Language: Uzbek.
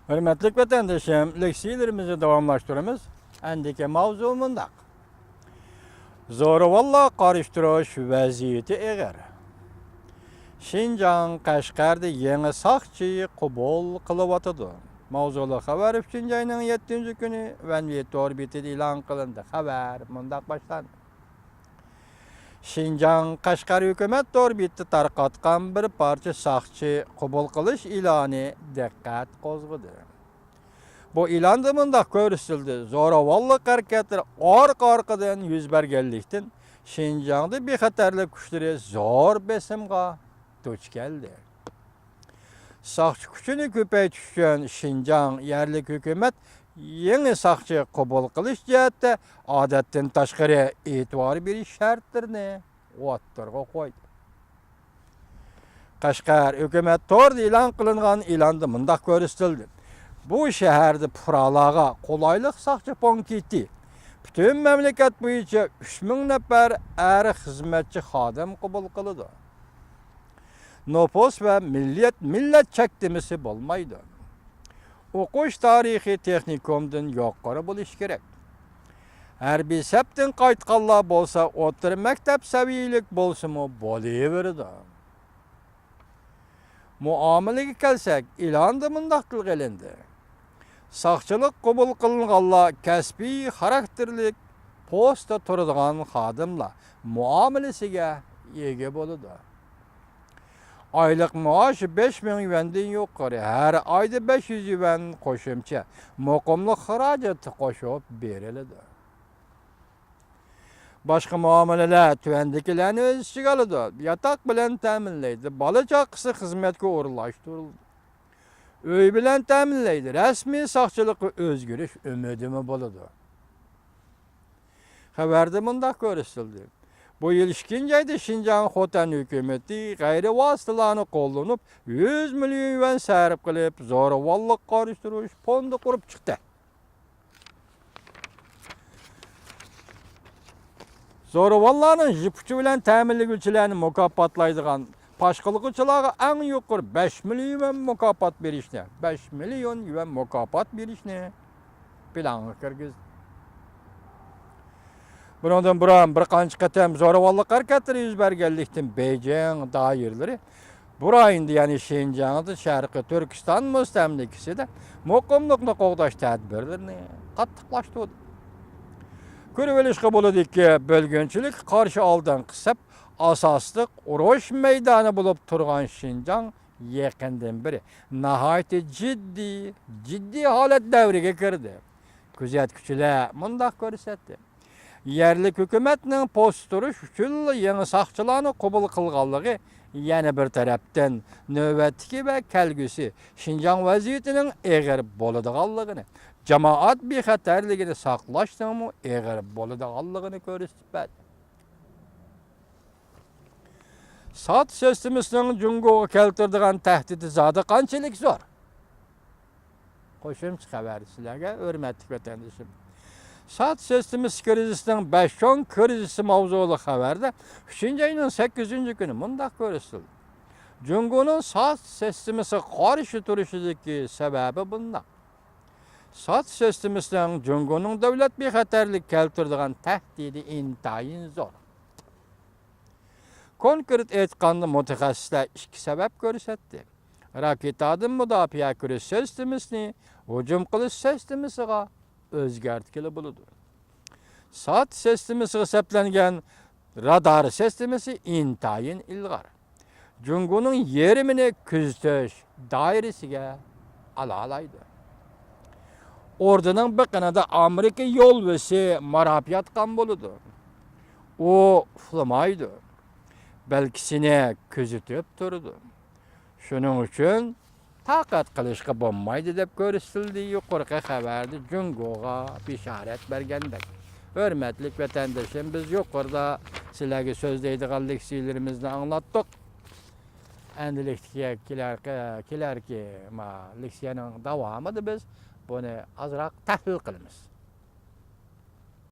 Hürmetlik vatandaşım, leksilerimizi davamlaştırımız. Endike mavzu mındak. Zorovalla karıştırış vaziyeti eğer. Şinjan Kaşgar'da yeni sakçıyı kubul kılıvatıdı. Mavzulu haber 3. ayının 7. günü Venviyet orbiti ilan kılındı. Haber mındak başlandı. Şinjan Kaşgar hükümet orbiti tarqatkan bir parça sakçı kubul kılış ilanı dikkat kozgudu. Bu ilanda mındaq görüsüldü. Zoravallık hareketleri arka-arkadan yüz bergellikten Şinjan'da bir xatarlı güçleri zor besimga duç geldi. Sakçı güçünü köpeytüşen Şinjan yerlik hükümet yeni sakçı kubul kılış cihette adetten taşqarı itibarı bir şartlarını ottırga koydu. Kaşgar hükümet torda ilan kılıngan ilanda mındaq görüsüldü. Bu şehirde pıralağa kolaylık sakçı ponkiti. Bütün memleket boyunca 3000 nefer er hizmetçi xadim kubul kılıdı. Nüfus ve millet çektimisi bolmaydı. Okuş tarihi teknikumdan yukarı buluş gerek. Her bir septin kayıtkallığı bolsa otur mektep seviyelik bolsa mı boluverdi. Muamelege kelsek ilandı mındaqtıl gelindi. Sakçılık kubul kılınğalla kesbi karakterlik posta turadigan xadimla muamelesiga ega boludu. Aylık maaşı 5000 yuandan yuqori, her ayda 500 yuan qo'shimcha muqimlik xarajati qo'shib beriladi. Başka muameleler tüvendekilerini öz içine aldı. Yatak bilen teminleydi. Bala çakısı hizmetke uğurlaştırıldı. Öy bilen teminleydi. Resmi sakçılık özgürlük ümidimi buludu. Haberde mındak görüsüldü. Bu yıl 2. ayda Şinjan Xotan hükümeti gayri vasıtalarını kullanıp 100 milyon yuan sarf kılıp zoravallık karıştırış fondu kurup çıktı. Zoravallarının jipuçu bilen təminligüçilerini mukapatlaydıgan paşkılıqçılara en yukarı 5 milyon yuan mukafat verişine, 5 milyon yuan mukafat verişine planı kırgız. Bundan buran bir qancha qatam zoravallık hareketleri yüz bergenlikten Beijing dairleri burayında yani Şinjan'da Şarkı Türkistan müstemlikisi de muqimlikni qoğdaş tədbirlerini qattiqlaştırdı. Körüvelişke buladı ki bölgünçülük karşı aldan kısıp asaslık uruş meydanı bulup turgan Şinjan yakından biri nahayeti ciddi halet devrige girdi. Küzetçiler mındaq görsetti. Yerlik hükümetinin posturuş üçün yeni sakçılarını kubul kılgallığı yani bir taraftan nöbetki ve kelgüsü Şinjan vaziyetinin eğer boluduğallığını cemaat bir xatarligini saqlaşdığımı eğer boluduğallığını görüstüpedi. Sat sisteminin Jungo'ga keltirdiğen tehdidi zadı qançalik zor. Qo'shimcha xabar sizlarga, hurmatli vatandoshim. Sat sistemisi krizisining 5-10 krizisi mavzuli xabarda 3. ayının 8. günü mundaq görüsüldü. Jungo'nun sat sistemisi qarşı turishidagi sababi bundaq. Sat sistemisining Jungo'nun devlet bir xatarlik keltirdiğen tehdidi intayin zor. Konkret aytganda mutaxassislar 2 sebep ko'rsatdi. Raketadan mudofaa kirish sistemasini hujum qilish sistemasiga o'zgartkili bo'ladi. Sat sistemasi hisoblangan radar sistemasi intayin ilg'or. Jungo'nun yerimini kuzatish doirasiga alalaydi. Orduning bir qanada Amerika yo'lbisi marab yatgan bo'ladi. U uxlamaydi. Belkisini kuzatib turdi. Shuning uchun taqat qilishga bo'lmaydi deb ko'rsatildi yuqorqi xabarda Jungo'ga bishorat bergandek. Hurmatli vatandoshim, biz yuqorida sizlarga so'zlaydigan leksiyalarimizni anglatdik. Endilikka kelarki leksiyaning davomida biz buni azroq tahlil qilamiz.